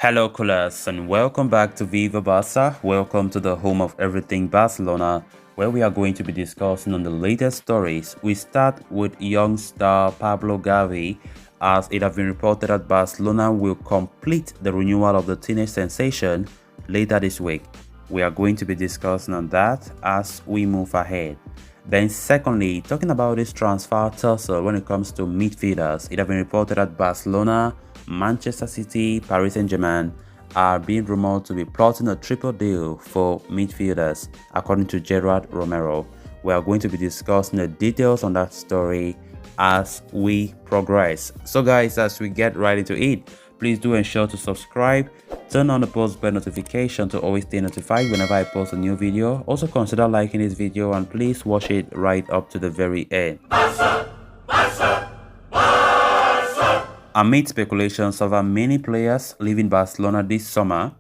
Hello, coolers, and welcome back to Viva Barca. Welcome to the home of everything Barcelona, where we are going to be discussing on the latest stories. We start with young star Pablo Gavi, as it has been reported that Barcelona will complete the renewal of the teenage sensation later this week. We are going to be discussing on that as we move ahead. Then secondly, talking about this transfer tussle when it comes to midfielders, it has been reported that Barcelona, Manchester City, Paris Saint-Germain are being rumored to be plotting a triple deal for midfielders, according to Gerard Romero. We are going to be discussing the details on that story as we progress. So guys, as we get right into it, please do ensure to subscribe, turn on the post bell notification to always stay notified whenever I post a new video. Also consider liking this video and please watch it right up to the very end. Amid speculations over many players leaving Barcelona this summer,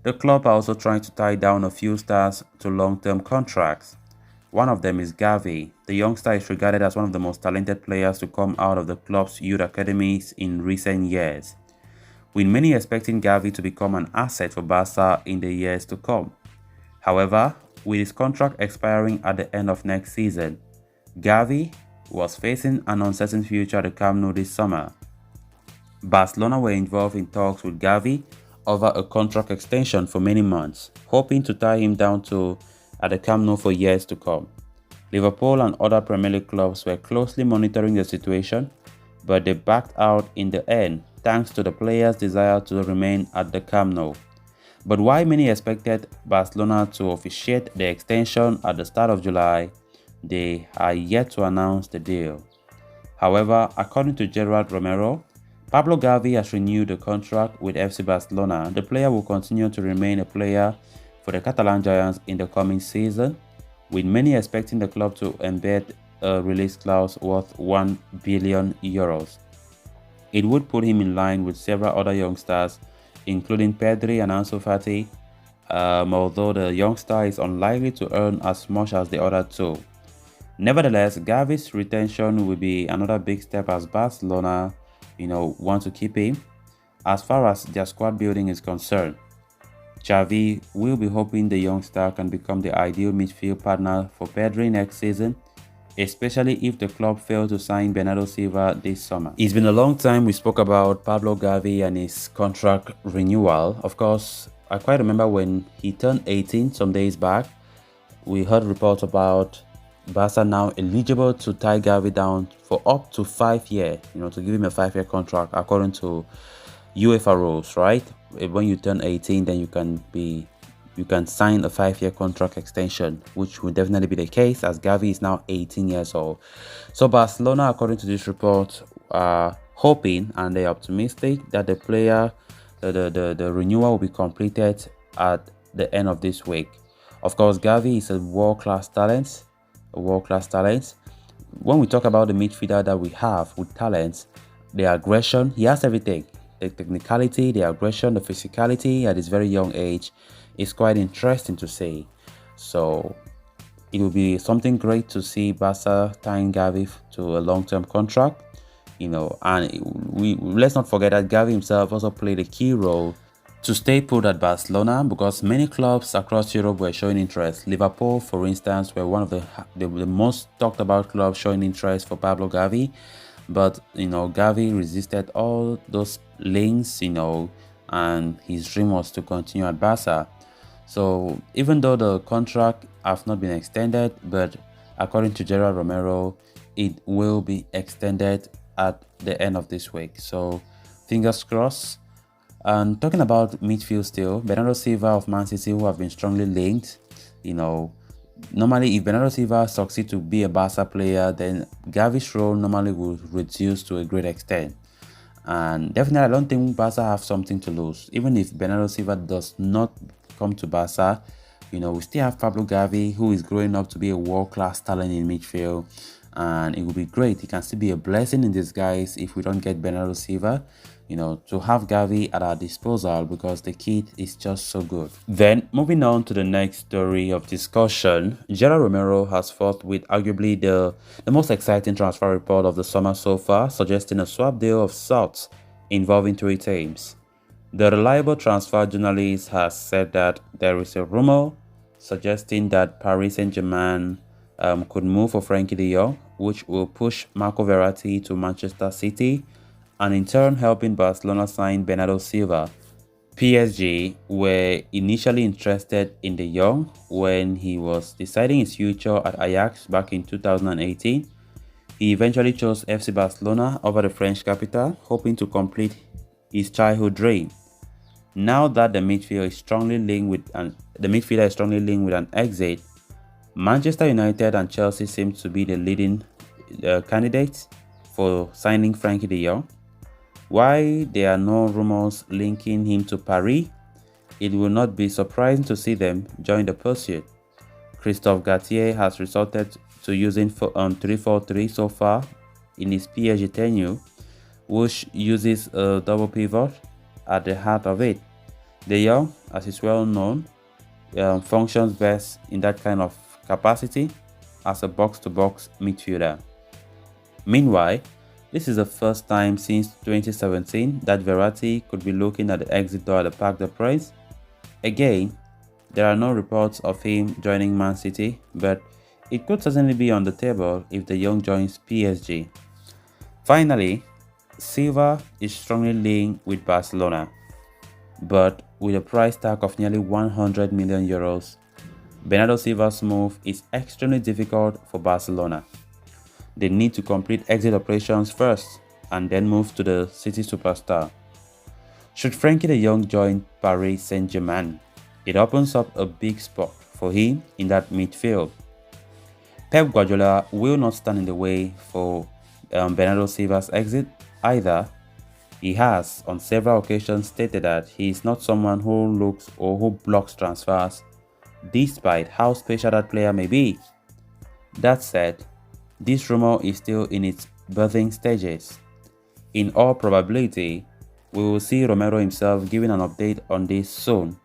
the club are also trying to tie down a few stars to long-term contracts. One of them is Gavi. The youngster is regarded as one of the most talented players to come out of the club's youth academies in recent years, with many expecting Gavi to become an asset for Barca in the years to come. However, with his contract expiring at the end of next season, Gavi was facing an uncertain future at the Camp Nou this summer. Barcelona were involved in talks with Gavi over a contract extension for many months, hoping to tie him down at the Camp Nou for years to come. Liverpool and other Premier League clubs were closely monitoring the situation, but they backed out in the end thanks to the player's desire to remain at the Camp Nou. But while many expected Barcelona to officiate the extension at the start of July, they are yet to announce the deal. However, according to Gerard Romero, Pablo Gavi has renewed the contract with FC Barcelona. The player will continue to remain a player for the Catalan Giants in the coming season, with many expecting the club to embed a release clause worth €1 billion. It would put him in line with several other youngsters, including Pedri and Ansu Fati, although the youngster is unlikely to earn as much as the other two. Nevertheless, Gavi's retention will be another big step as Barcelona want to keep him as far as their squad building is concerned. Xavi will be hoping the youngster can become the ideal midfield partner for Pedri next season, especially if the club fail to sign Bernardo Silva this summer. It's been a long time we spoke about Pablo Gavi and his contract renewal. Of course, I quite remember when he turned 18 some days back, we heard reports about Barca now eligible to tie Gavi down for up to 5 years, to give him a 5-year contract according to UEFA rules, right? When you turn 18, then you can sign a 5-year contract extension, which will definitely be the case as Gavi is now 18 years old. So Barcelona, according to this report, are hoping and they're optimistic that the player, the renewal will be completed at the end of this week. Of course, Gavi is a world-class talent. When we talk about the midfielder that we have with talents, the aggression, he has everything. The technicality, the aggression, the physicality at his very young age is quite interesting to see. So it will be something great to see Barca tying Gavi to a long-term contract, and let's not forget that Gavi himself also played a key role to stay put at Barcelona, because many clubs across Europe were showing interest. Liverpool, for instance, were one of the most talked about clubs showing interest for Pablo Gavi. But, Gavi resisted all those links, and his dream was to continue at Barca. So even though the contract has not been extended, but according to Gerard Romero, it will be extended at the end of this week. So fingers crossed. And talking about midfield still, Bernardo Silva of Man City, who have been strongly linked, normally if Bernardo Silva succeeds to be a Barca player, then Gavi's role normally will reduce to a great extent. And definitely I don't think Barca have something to lose. Even if Bernardo Silva does not come to Barca, we still have Pablo Gavi, who is growing up to be a world-class talent in midfield. And it will be great. It can still be a blessing in disguise if we don't get Bernardo Silva, to have Gavi at our disposal, because the kid is just so good. Then, moving on to the next story of discussion, Gerard Romero has fought with arguably the most exciting transfer report of the summer so far, suggesting a swap deal of sorts involving 3 teams. The reliable transfer journalist has said that there is a rumor suggesting that Paris Saint-Germain could move for Frenkie de Jong, which will push Marco Verratti to Manchester City and in turn helping Barcelona sign Bernardo Silva. PSG were initially interested in de Jong when he was deciding his future at Ajax back in 2018. He eventually chose FC Barcelona over the French capital, hoping to complete his childhood dream. Now that the midfielder is strongly linked with an exit, Manchester United and Chelsea seem to be the leading candidates for signing Frenkie de Jong. While there are no rumors linking him to Paris, it will not be surprising to see them join the pursuit. Christophe Galtier has resorted to using 3-4-3 so far in his PSG tenure, which uses a double pivot at the heart of it. De Jong, as is well known, functions best in that kind of capacity as a box-to-box midfielder. Meanwhile, this is the first time since 2017 that Verratti could be looking at the exit door at the Parc des Princes. Again, there are no reports of him joining Man City, but it could certainly be on the table if de Jong joins PSG. Finally, Silva is strongly linked with Barcelona, but with a price tag of nearly 100 million euros, Bernardo Silva's move is extremely difficult for Barcelona. They need to complete exit operations first and then move to the City superstar. Should Frenkie de Jong join Paris Saint-Germain, it opens up a big spot for him in that midfield. Pep Guardiola will not stand in the way for Bernardo Silva's exit either. He has on several occasions stated that he is not someone who looks or who blocks transfers, despite how special that player may be. That said, this rumor is still in its birthing stages. In all probability, we will see Romero himself giving an update on this soon,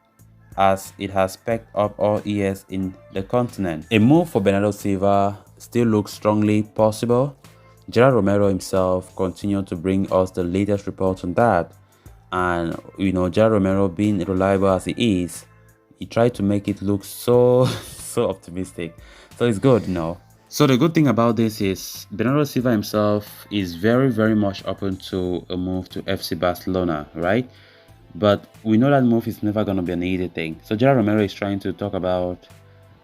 as it has pecked up all ears in the continent. A move for Bernardo Silva still looks strongly possible. Gerard Romero himself continued to bring us the latest reports on that, and Gerard Romero, being reliable as he is, he tried to make it look so optimistic. So it's good, So the good thing about this is Bernardo Silva himself is very much open to a move to FC Barcelona, right? But we know that move is never going to be an easy thing. So Gerard Romero is trying to talk about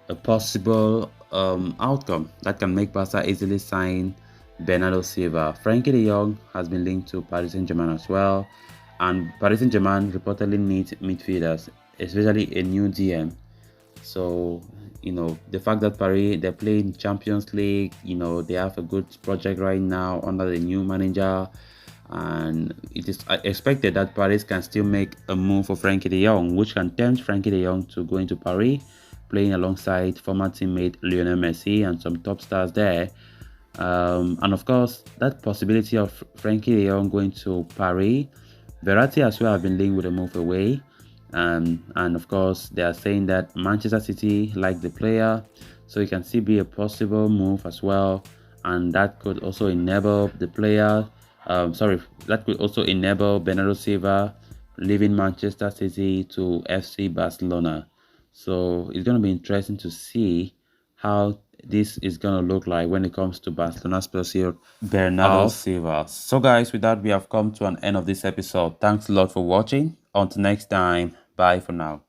a possible outcome that can make Barca easily sign Bernardo Silva. Frenkie de Jong has been linked to Paris Saint-Germain as well, and Paris Saint-Germain reportedly needs midfielders, especially a new DM. So the fact that Paris, they're playing Champions League, they have a good project right now under the new manager, and it is expected that Paris can still make a move for Frenkie de Jong, which can tempt Frenkie de Jong to go into Paris, playing alongside former teammate Lionel Messi and some top stars there. And of course, that possibility of Frenkie de Jong going to Paris, Verratti as well have been linked with a move away. And of course, they are saying that Manchester City like the player, so it can still be a possible move as well. And that could also enable the player, that could also enable Bernardo Silva leaving Manchester City to FC Barcelona. So it's going to be interesting to see how this is going to look like when it comes to Barcelona's pursuit Bernardo Silva. So guys, with that, we have come to an end of this episode. Thanks a lot for watching. Until next time, bye for now.